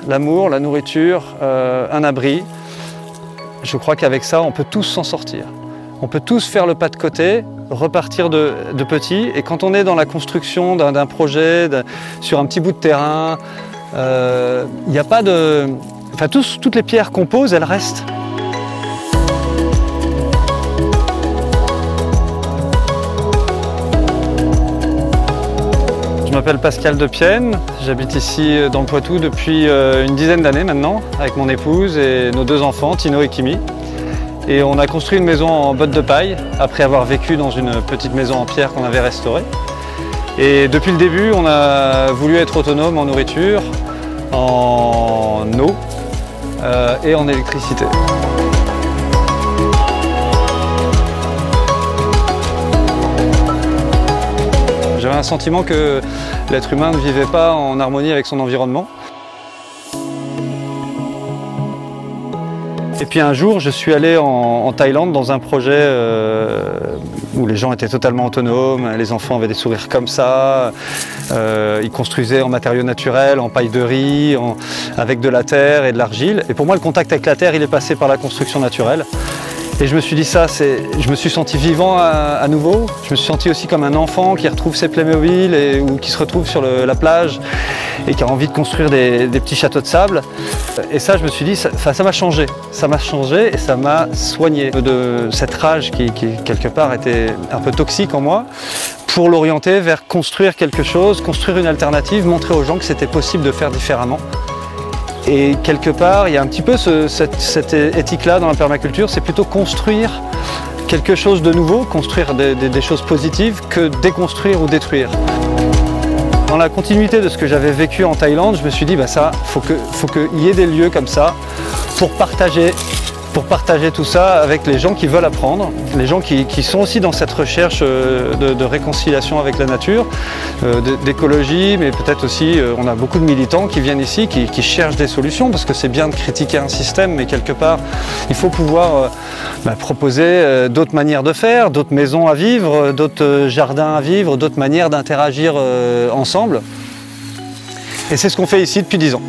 l'amour, la nourriture, un abri. Je crois qu'avec ça, on peut tous s'en sortir. On peut tous faire le pas de côté, repartir de petit. Et quand on est dans la construction d'un projet, sur un petit bout de terrain, il n'y a pas de... Enfin, toutes les pierres qu'on pose, elles restent. Je m'appelle Pascal Depienne, j'habite ici dans le Poitou depuis une dizaine d'années maintenant, avec mon épouse et nos 2 enfants, Tino et Kimi. Et on a construit une maison en bottes de paille, après avoir vécu dans une petite maison en pierre qu'on avait restaurée. Et depuis le début, on a voulu être autonome en nourriture, en eau et en électricité. J'avais un sentiment que l'être humain ne vivait pas en harmonie avec son environnement. Et puis un jour, je suis allé en Thaïlande dans un projet où les gens étaient totalement autonomes, les enfants avaient des sourires comme ça, ils construisaient en matériaux naturels, en paille de riz, avec de la terre et de l'argile. Et pour moi, le contact avec la terre, il est passé par la construction naturelle. Et je me suis dit je me suis senti vivant à nouveau. Je me suis senti aussi comme un enfant qui retrouve ses Playmobil ou qui se retrouve sur la plage et qui a envie de construire des petits châteaux de sable. Et ça, je me suis dit, ça m'a changé. Ça m'a changé et ça m'a soigné de cette rage qui, quelque part, était un peu toxique en moi, pour l'orienter vers construire quelque chose, construire une alternative, montrer aux gens que c'était possible de faire différemment. Et quelque part, il y a un petit peu cette éthique-là dans la permaculture, c'est plutôt construire quelque chose de nouveau, construire des choses positives, que déconstruire ou détruire. Dans la continuité de ce que j'avais vécu en Thaïlande, je me suis dit, faut qu'il y ait des lieux comme ça pour partager tout ça avec les gens qui veulent apprendre, les gens qui sont aussi dans cette recherche de réconciliation avec la nature, d'écologie, mais peut-être aussi, on a beaucoup de militants qui viennent ici, qui cherchent des solutions, parce que c'est bien de critiquer un système, mais quelque part, il faut pouvoir proposer d'autres manières de faire, d'autres maisons à vivre, d'autres jardins à vivre, d'autres manières d'interagir ensemble. Et c'est ce qu'on fait ici depuis 10 ans.